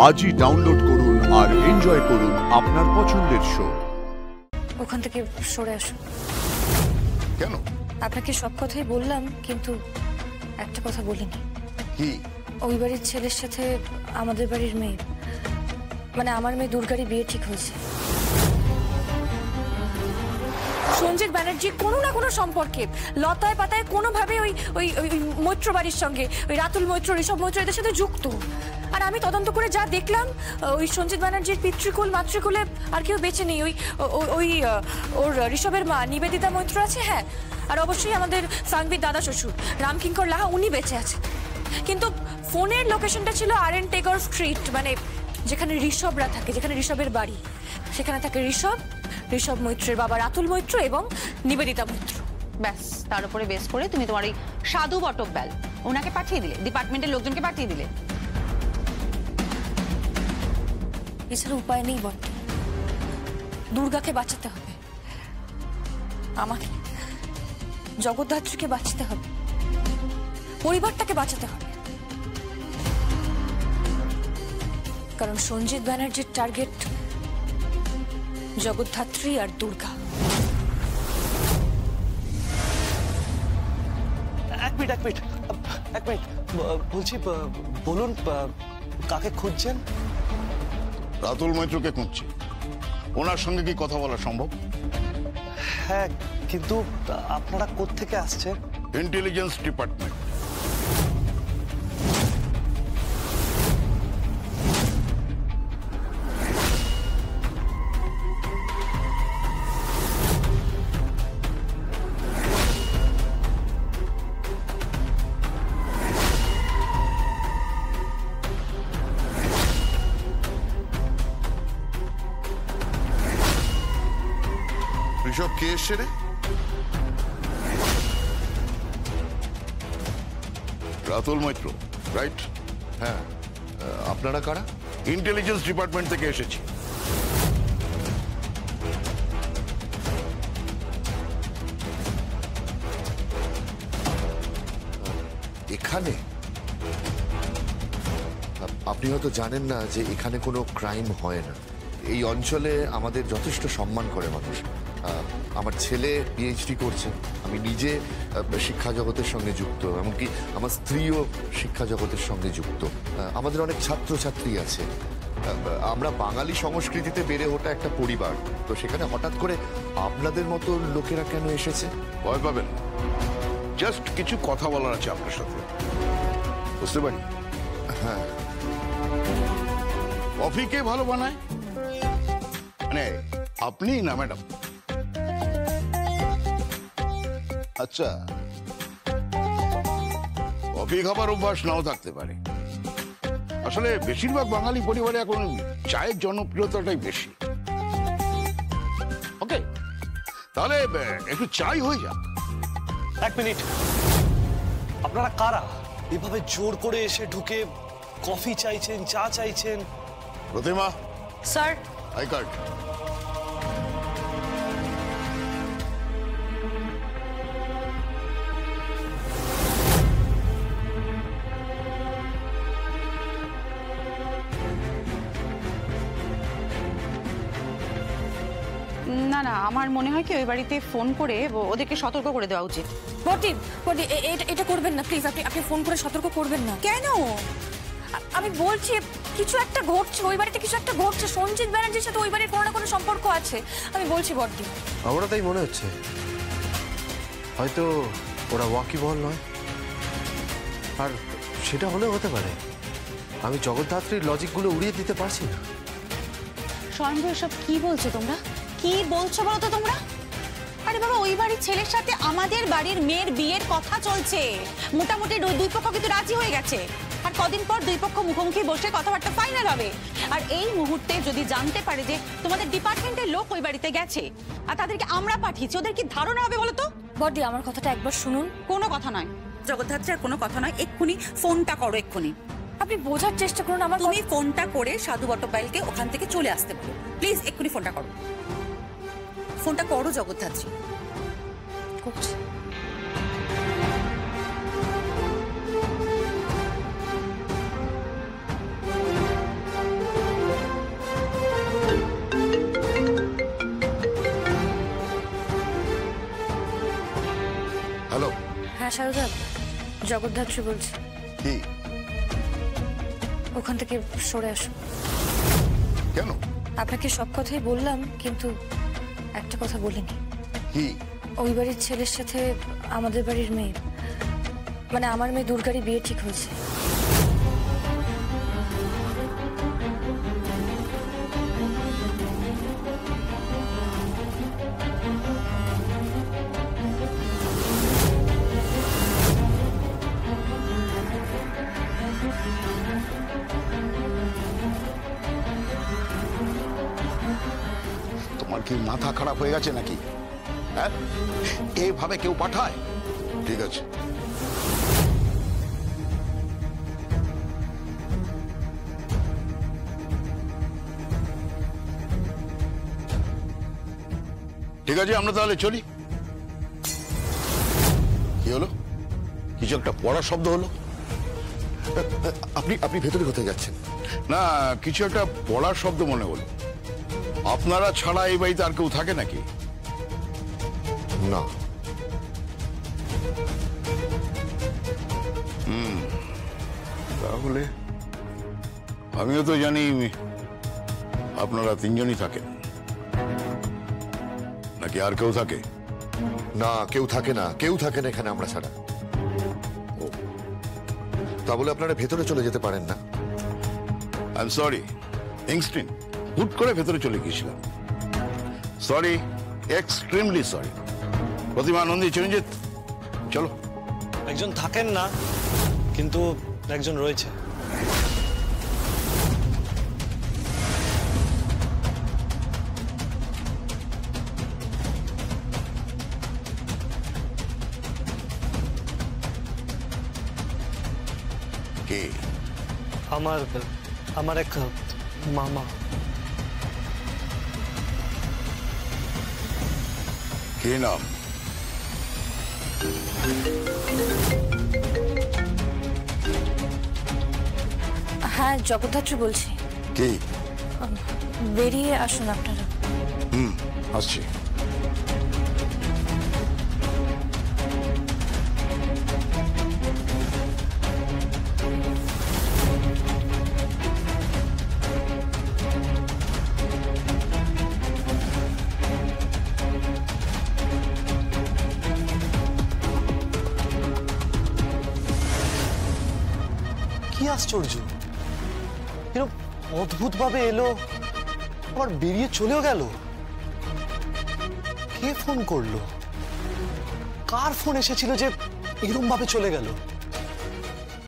আজই ডাউনলোড করুন আর এনজয় করুন আপনার পছন্দের শো। ওখান থেকে সরে আসুন। কেন? আপনাকে সব কথাই বললাম, কিন্তু একটা কথা বলিনি। কি? ওই বাড়ির ছেলের সাথে আমাদের বাড়ির মেয়ে, মানে আমার মেয়ে দুর্গারই বিয়ে ঠিক হয়েছে। সঞ্জিত ব্যানার্জি কোনো না কোনো সম্পর্কে লতায় পাতায় কোনোভাবে ওই ওই ওই মৈত্র বাড়ির সঙ্গে, ওই রাতুল মৈত্র, ঋষভ মৈত্র এদের সাথে যুক্ত। আর আমি তদন্ত করে যা দেখলাম, ওই সঞ্জিত ব্যানার্জির পিতৃকুল মাতৃকুলে আর কেউ বেঁচে নেই। ওই ওই ওর ঋষভের মা নিবেদিতা মৈত্র আছে, হ্যাঁ, আর অবশ্যই আমাদের সাংবির দাদা শ্বশুর রামকিঙ্কর লাহা, উনি বেঁচে আছে। কিন্তু ফোনের লোকেশনটা ছিল আর.এন. টেগর স্ট্রিট, মানে যেখানে ঋষভরা থাকে, যেখানে ঋষভের বাড়ি, সেখানে থাকে ঋষভ মৈত্রের বাবা রাতুল মৈত্র এবং নিবেদিতা মৈত্র। ব্যাস, তার উপরে বেস করে তুমি তোমার এই সাধু বটব্যাল ওনাকে পাঠিয়ে দিলে, ডিপার্টমেন্টের লোকজনকে পাঠিয়ে দিলে। এছাড়া উপায় নেই বল, দুর্গাকে বাঁচাতে হবে, আমাকে, জগদ্ধাত্রীকে বাঁচাতে হবে, পরিবারটাকে বাঁচাতে হবে। কারণ সঞ্জিত ব্যানার্জির টার্গেট জগদ্ধাত্রী আর দুর্গা। এক মিনিট বলছি, বলুন কাকে খুঁজছেন? রাতুল মৈত্রকে খুঁজছি। ওনার সঙ্গে কি কথা বলা সম্ভব? হ্যাঁ, কিন্তু আপনারা কোত্থেকে আসছেন? Intelligence department. ঋষভ কে এসছে রে? রাতুল মৈত্র, রাইট? হ্যাঁ, আপনারা কারা? ইন্টেলিজেন্স ডিপার্টমেন্ট থেকে এসেছি। এখানে আপনি হয়তো জানেন না যে এখানে কোনো ক্রাইম হয় না। এই অঞ্চলে আমাদের যথেষ্ট সম্মান করে মানুষ। আমার ছেলে পিএইচডি করছে, আমি নিজে শিক্ষা জগতের সঙ্গে যুক্ত, এমনকি আমার স্ত্রীও শিক্ষা জগতের সঙ্গে যুক্ত। আমাদের অনেক ছাত্রছাত্রী আছে। আমরা বাঙালি সংস্কৃতিতে বেড়ে ওঠা একটা পরিবার, তো সেখানে হঠাৎ করে আপনাদের মতো লোকেরা কেন এসেছে? ভয় পাবেন, জাস্ট কিছু কথা বলার আছে আপনার সাথে, বুঝতে পারি? হ্যাঁ। কফি কে ভালো বানায়? মানে আপনি না ম্যাডাম? আচ্ছা, কফি খাবার অভ্যাস নাও থাকতে পারে। আসলে বেশিরভাগ বাঙালি পরিবারে এখন চায়ের জনপ্রিয়তাটাই বেশি। ওকে, তাহলে একটু চাই হয়ে যাক। এক মিনিট, আপনারা কারা? এভাবে জোর করে এসে ঢুকে কফি চাইছেন, চা চাইছেন? প্রতিমা, স্যার, আই কার্ড। না না, আমার মনে হয় কি ওই বাড়িতে ফোন করে ওদেরকে সতর্ক করে দেওয়া উচিত। বটি বটি, এটা করবেন না প্লিজ। আপনি ফোন করে সতর্ক করবেন না। কেন? আমি বলছি কিছু একটা ঘটছে, ওই বাড়িতে কিছু একটা ঘটছে। সঞ্জিত ব্যানার্জির সাথে ওই বাড়ির কোনো না কোনো সম্পর্ক আছে, আমি বলছি বটি। আমারও তাই মনে হচ্ছে, হয়তো ওরা ওয়াকিবহল নয়। আর সেটা হলেও হতে পারে। আমি জগদ্ধাত্রীর লজিকগুলো উড়িয়ে দিতে পারছি না। স্বয়ম্ভু, এসব কি বলছো তোমরা? কি বলছো বলো তো তোমরা? আরে বাবা, ওই বাড়ির ছেলের সাথে আমাদের বাড়ির মেয়ের বিয়ের কথা চলছে। মোটামুটি দুই পক্ষ কিন্তু রাজি হয়ে গেছে। আর কদিন পর দুই পক্ষ মুখোমুখি বসে কথাবার্তা ফাইনাল হবে। আর এই মুহূর্তে যদি জানতে পারে যে তোমাদের ডিপার্টমেন্টের লোক ওই বাড়িতে গেছে আর তাদেরকে আমরা পাঠিয়েছি, ওদের কি ধারণা হবে বলো তো? বটি, আমার কথাটা একবার শুনুন। কোনো কথা নয় জগদ্ধাত্রী, আর কোনো কথা নয়। এক্ষুনি ফোনটা করো, এক্ষুনি। আপনি বোঝার চেষ্টা করুন আমার। তুমি ফোনটা করে সাধু বটব্যালকে ওখান থেকে চলে আসতে বলো, প্লিজ। এক্ষুনি ফোনটা করো, ফোনটা করো জগদ্ধাত্রী। করছি। সারদা, জগদ্ধাত্রী বলছি। কি ওখান থেকে সরে আসো। কেন? আপনাকে সব কথাই বললাম, কিন্তু একটা কথা বলিনি। কি? ওই বাড়ির ছেলের সাথে আমাদের বাড়ির মেয়ে, মানে আমার মেয়ে দুর্গারই বিয়ে ঠিক হয়েছে। তোমার কি মাথা খারাপ হয়ে গেছে নাকি? হ্যাঁ, এভাবে কেউ পাঠায়? ঠিক আছে, ঠিক আছে, আমরা তাহলে চলি। কি হলো? কিছু একটা পড়ার শব্দ হলো? আপনি আপনি ভেতরে কোথায় যাচ্ছেন? না, কিছু একটা পড়ার শব্দ মনে হলো। আপনারা ছাড়া এই বাড়িতে আর কেউ থাকে নাকি? না, তাহলে আমিও তো জানি আপনারা তিনজনই থাকেন, নাকি আর কেউ থাকে? না, কেউ থাকে না, কেউ থাকে না এখানে আমরা ছাড়া। তা বলে আপনারা ভেতরে চলে যেতে পারেন না? আই এম সরি ইনস্টিন, হুট করে ভেতরে চলে গিয়েছিলাম। Sorry, extremely sorry. Protima, Nandi, Chiranjit, চলো। একজন থাকেন না, কিন্তু একজন রয়েছে। কে? আমার এক মামা। কে নাম? হ্যাঁ, জগদ্ধাত্রী বলছি। কে? বেরিয়ে আসুন আপনারা। আসছি। কি আশ্চর্য, এরকম অদ্ভুত ভাবে এলো, আবার বেরিয়ে চলেও গেল। কে ফোন করলো? কার ফোন এসেছিল যে এরকম ভাবে চলে গেল?